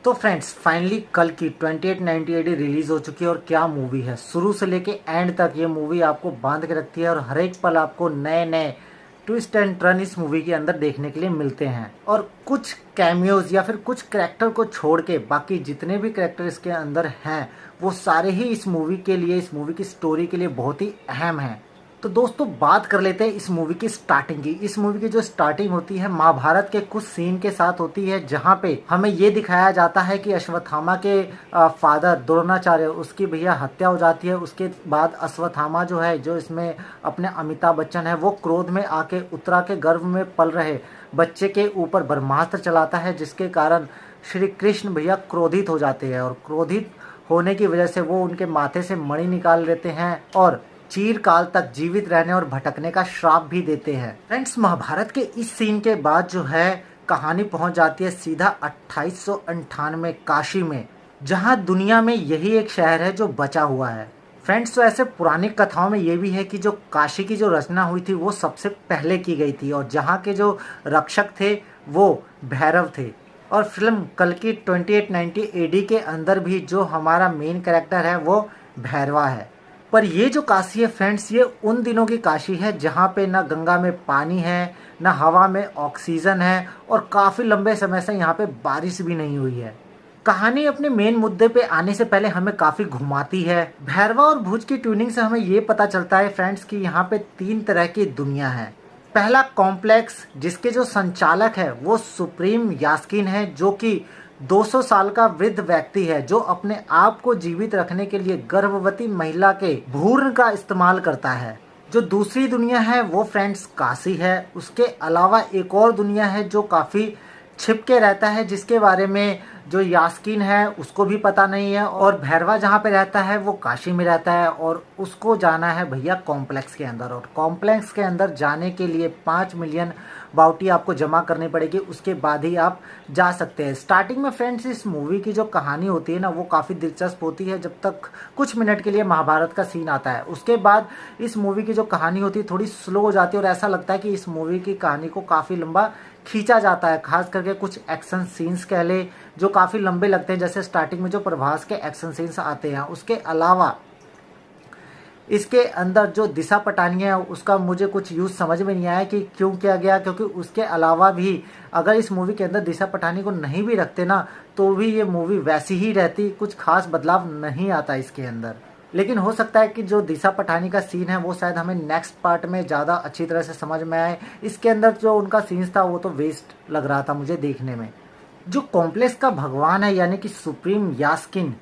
तो friends finally कल की 2890 एडी रिलीज हो चुकी है और क्या मूवी है। शुरू से लेके एंड तक ये मूवी आपको बांध के रखती है और हर एक पल आपको नए नए ट्विस्ट एंड टर्न इस मूवी के अंदर देखने के लिए मिलते हैं। और कुछ कैमियोज या फिर कुछ कैरेक्टर को छोड़ के बाकी जितने भी कैरेक्टर इसके अंदर हैं वो सारे ही इस मूवी के लिए, इस मूवी की स्टोरी के लिए बहुत ही अहम हैं। तो दोस्तों बात कर लेते हैं इस मूवी की स्टार्टिंग की। इस मूवी की जो स्टार्टिंग होती है महाभारत के कुछ सीन के साथ होती है, जहाँ पे हमें ये दिखाया जाता है कि अश्वत्थामा के फादर द्रोणाचार्य, उसकी भैया हत्या हो जाती है। उसके बाद अश्वत्थामा जो है, जो इसमें अपने अमिताभ बच्चन है, वो क्रोध में आके उत्तरा के गर्भ में पल रहे बच्चे के ऊपर ब्रह्मास्त्र चलाता है, जिसके कारण श्री कृष्ण भैया क्रोधित हो जाते हैं। और क्रोधित होने की वजह से वो उनके माथे से मणि निकाल लेते हैं और चीरकाल तक जीवित रहने और भटकने का श्राप भी देते हैं। फ्रेंड्स महाभारत के इस सीन के बाद जो है कहानी पहुंच जाती है सीधा 2898 काशी में, जहां दुनिया में यही एक शहर है जो बचा हुआ है। फ्रेंड्स तो ऐसे पुरानी कथाओं में ये भी है कि जो काशी की जो रचना हुई थी वो सबसे पहले की गई थी और जहाँ के जो रक्षक थे वो भैरव थे। और फिल्म कल की 2890 एडी के अंदर भी जो हमारा मेन कैरेक्टर है वो भैरवा है। पर ये जो काशी है फ्रेंड्स, ये उन दिनों की काशी है जहाँ पे ना गंगा में पानी है, ना हवा में ऑक्सीजन है और काफ़ी लंबे समय से यहाँ पे बारिश भी नहीं हुई है। कहानी अपने मेन मुद्दे पे आने से पहले हमें काफ़ी घुमाती है। भैरवा और भुज की ट्यूनिंग से हमें ये पता चलता है फ्रेंड्स कि यहाँ पे 3 तरह की दुनिया है। पहला कॉम्प्लेक्स, जिसके जो संचालक है वो सुप्रीम यास्किन है, जो कि 200 साल का वृद्ध व्यक्ति है, जो अपने आप को जीवित रखने के लिए गर्भवती महिला के भ्रूण का इस्तेमाल करता है। जो दूसरी दुनिया है वो फ्रेंड्स काशी है। उसके अलावा एक और दुनिया है जो काफ़ी छिप के रहता है, जिसके बारे में जो यास्किन है उसको भी पता नहीं है। और भैरवा जहाँ पे रहता है वो काशी में रहता है और उसको जाना है भैया कॉम्प्लेक्स के अंदर। और कॉम्प्लेक्स के अंदर जाने के लिए 5 मिलियन बाउटी आपको जमा करनी पड़ेगी, उसके बाद ही आप जा सकते हैं। स्टार्टिंग में फ्रेंड्स इस मूवी की जो कहानी होती है ना वो काफ़ी दिलचस्प होती है, जब तक कुछ मिनट के लिए महाभारत का सीन आता है। उसके बाद इस मूवी की जो कहानी होती है थोड़ी स्लो हो जाती है और ऐसा लगता है कि इस मूवी की कहानी को काफ़ी लंबा खींचा जाता है। खास करके कुछ एक्शन सीन्स कह ले जो काफ़ी लंबे लगते हैं, जैसे स्टार्टिंग में जो प्रभास के एक्शन सीन्स आते हैं। उसके अलावा इसके अंदर जो दिशा पटानी है उसका मुझे कुछ यूज़ समझ में नहीं आया कि क्यों किया गया, क्योंकि उसके अलावा भी अगर इस मूवी के अंदर दिशा पटानी को नहीं भी रखते ना तो भी ये मूवी वैसी ही रहती, कुछ खास बदलाव नहीं आता इसके अंदर। लेकिन हो सकता है कि जो दिशा पटानी का सीन है वो शायद हमें नेक्स्ट पार्ट में ज़्यादा अच्छी तरह से समझ में आए। इसके अंदर जो उनका सीन्स था वो तो वेस्ट लग रहा था मुझे देखने में। जो कॉम्प्लेक्स का भगवान है यानी कि सुप्रीम यास्किन,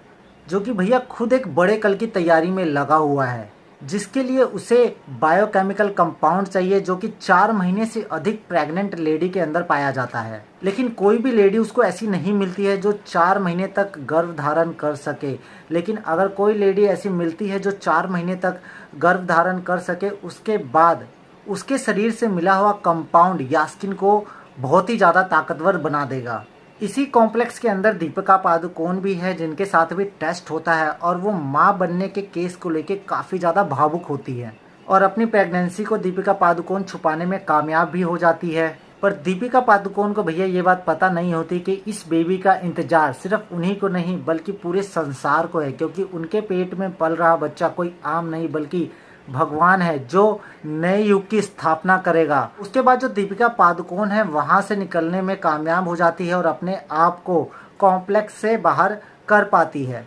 जो कि भैया खुद एक बड़े कल की तैयारी में लगा हुआ है, जिसके लिए उसे बायोकेमिकल कंपाउंड चाहिए जो कि 4 महीने से अधिक प्रेग्नेंट लेडी के अंदर पाया जाता है। लेकिन कोई भी लेडी उसको ऐसी नहीं मिलती है जो 4 महीने तक गर्भ धारण कर सके। लेकिन अगर कोई लेडी ऐसी मिलती है जो 4 महीने तक गर्भ धारण कर सके, उसके बाद उसके शरीर से मिला हुआ कंपाउंड यास्किन को बहुत ही ज़्यादा ताकतवर बना देगा। इसी कॉम्प्लेक्स के अंदर दीपिका पादुकोण भी है, जिनके साथ भी टेस्ट होता है और वो माँ बनने के केस को लेके काफ़ी ज़्यादा भावुक होती है और अपनी प्रेगनेंसी को दीपिका पादुकोण छुपाने में कामयाब भी हो जाती है। पर दीपिका पादुकोण को भैया ये बात पता नहीं होती कि इस बेबी का इंतजार सिर्फ उन्हीं को नहीं बल्कि पूरे संसार को है, क्योंकि उनके पेट में पल रहा बच्चा कोई आम नहीं बल्कि भगवान है जो नए युग की स्थापना करेगा। उसके बाद जो दीपिका पादुकोण है वहां से निकलने में कामयाब हो जाती है और अपने आप को कॉम्प्लेक्स से बाहर कर पाती है।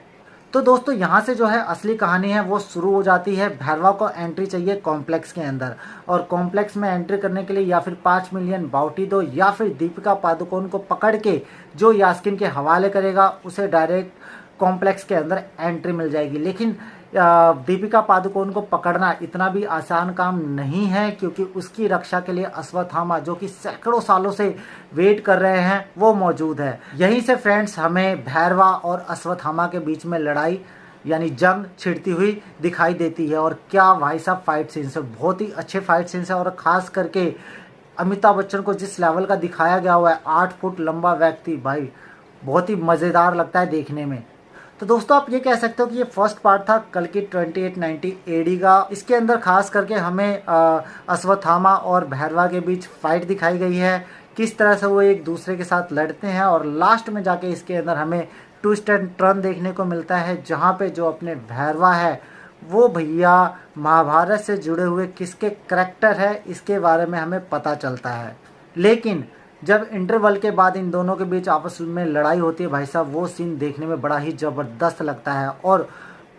तो दोस्तों यहाँ से जो है असली कहानी है वो शुरू हो जाती है। भैरवा को एंट्री चाहिए कॉम्प्लेक्स के अंदर और कॉम्प्लेक्स में एंट्री करने के लिए या फिर 5 मिलियन बाउटी दो या फिर दीपिका पादुकोण को पकड़ के जो यास्किन के हवाले करेगा उसे डायरेक्ट कॉम्प्लेक्स के अंदर एंट्री मिल जाएगी। लेकिन दीपिका पादुकोण को पकड़ना इतना भी आसान काम नहीं है, क्योंकि उसकी रक्षा के लिए अश्वत्थामा, जो कि सैकड़ों सालों से वेट कर रहे हैं, वो मौजूद है। यहीं से फ्रेंड्स हमें भैरवा और अश्वत्थामा के बीच में लड़ाई यानी जंग छिड़ती हुई दिखाई देती है। और क्या भाई साहब फाइट सीन्स है, बहुत ही अच्छे फाइट सीन्स है। और खास करके अमिताभ बच्चन को जिस लेवल का दिखाया गया हुआ है, 8 फुट लंबा व्यक्ति, भाई बहुत ही मज़ेदार लगता है देखने में। तो दोस्तों आप ये कह सकते हो कि ये फर्स्ट पार्ट था कल की 2890 एडी का। इसके अंदर खास करके हमें अश्वत्थामा और भैरवा के बीच फाइट दिखाई गई है किस तरह से वो एक दूसरे के साथ लड़ते हैं और लास्ट में जाके इसके अंदर हमें ट्विस्ट एंड टर्न देखने को मिलता है, जहाँ पे जो अपने भैरवा है वो भैया महाभारत से जुड़े हुए किसके करैक्टर है इसके बारे में हमें पता चलता है। लेकिन जब इंटरवल के बाद इन दोनों के बीच आपस में लड़ाई होती है भाई साहब, वो सीन देखने में बड़ा ही ज़बरदस्त लगता है और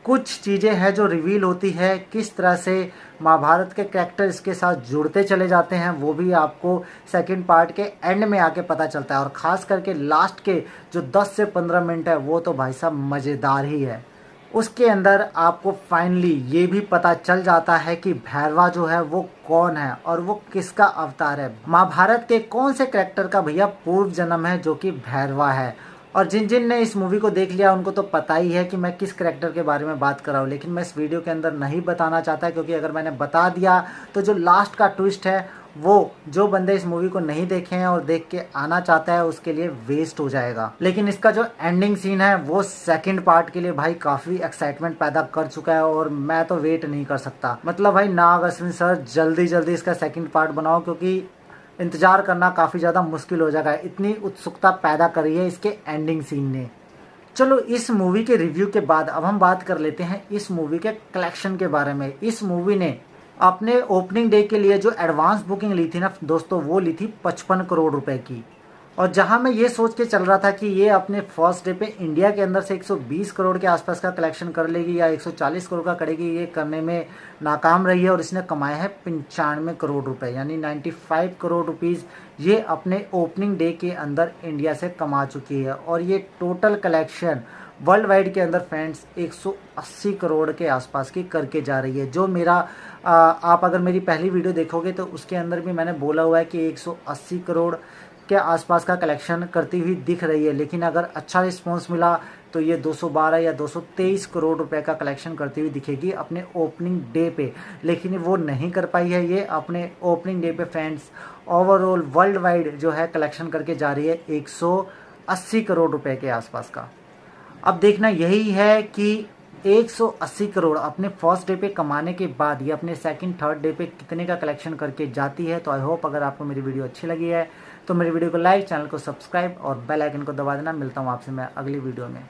कुछ चीज़ें हैं जो रिवील होती है, किस तरह से महाभारत के कैरेक्टर इसके साथ जुड़ते चले जाते हैं वो भी आपको सेकंड पार्ट के एंड में आके पता चलता है। और ख़ास करके लास्ट के जो 10 से 15 मिनट है वो तो भाई साहब मज़ेदार ही है। उसके अंदर आपको फाइनली ये भी पता चल जाता है कि भैरवा जो है वो कौन है और वो किसका अवतार है, महाभारत के कौन से कैरेक्टर का भैया पूर्व जन्म है जो कि भैरवा है। और जिन जिन ने इस मूवी को देख लिया उनको तो पता ही है कि मैं किस करैक्टर के बारे में बात कर रहा हूँ, लेकिन मैं इस वीडियो के अंदर नहीं बताना चाहता क्योंकि अगर मैंने बता दिया तो जो लास्ट का ट्विस्ट है वो जो बंदे इस मूवी को नहीं देखे हैं और देख के आना चाहता है उसके लिए वेस्ट हो जाएगा। लेकिन इसका जो एंडिंग सीन है वो सेकंड पार्ट के लिए भाई काफ़ी एक्साइटमेंट पैदा कर चुका है और मैं तो वेट नहीं कर सकता। मतलब भाई नाग अश्विन सर जल्दी जल्दी इसका सेकंड पार्ट बनाओ क्योंकि इंतज़ार करना काफ़ी ज़्यादा मुश्किल हो जाएगा, इतनी उत्सुकता पैदा करी है इसके एंडिंग सीन ने। चलो इस मूवी के रिव्यू के बाद अब हम बात कर लेते हैं इस मूवी के कलेक्शन के बारे में। इस मूवी ने अपने ओपनिंग डे के लिए जो एडवांस बुकिंग ली थी ना दोस्तों, वो ली थी 55 करोड़ रुपए की। और जहां मैं ये सोच के चल रहा था कि ये अपने फर्स्ट डे पे इंडिया के अंदर से 120 करोड़ के आसपास का कलेक्शन कर लेगी या 140 करोड़ का करेगी, ये करने में नाकाम रही है और इसने कमाया है 95 करोड़ रुपए यानी 95 करोड़ रुपीज़ ये अपने ओपनिंग डे के अंदर इंडिया से कमा चुकी है। और ये टोटल कलेक्शन वर्ल्ड वाइड के अंदर फ्रेंड्स 180 करोड़ के आसपास की करके जा रही है। जो मेरा आप अगर मेरी पहली वीडियो देखोगे तो उसके अंदर भी मैंने बोला हुआ है कि 180 करोड़ के आसपास का कलेक्शन करती हुई दिख रही है, लेकिन अगर अच्छा रिस्पॉन्स मिला तो ये 212 या 223 करोड़ रुपए का कलेक्शन करती हुई दिखेगी अपने ओपनिंग डे पे। लेकिन वो नहीं कर पाई है, ये अपने ओपनिंग डे पे फ्रेंड्स ओवरऑल वर्ल्ड वाइड जो है कलेक्शन करके जा रही है 180 करोड़ रुपए के आसपास का। अब देखना यही है कि 180 करोड़ अपने फर्स्ट डे पे कमाने के बाद ये अपने सेकंड थर्ड डे पे कितने का कलेक्शन करके जाती है। तो आई होप अगर आपको मेरी वीडियो अच्छी लगी है तो मेरी वीडियो को लाइक, चैनल को सब्सक्राइब और बेल आइकन को दबा देना। मिलता हूँ आपसे मैं अगली वीडियो में।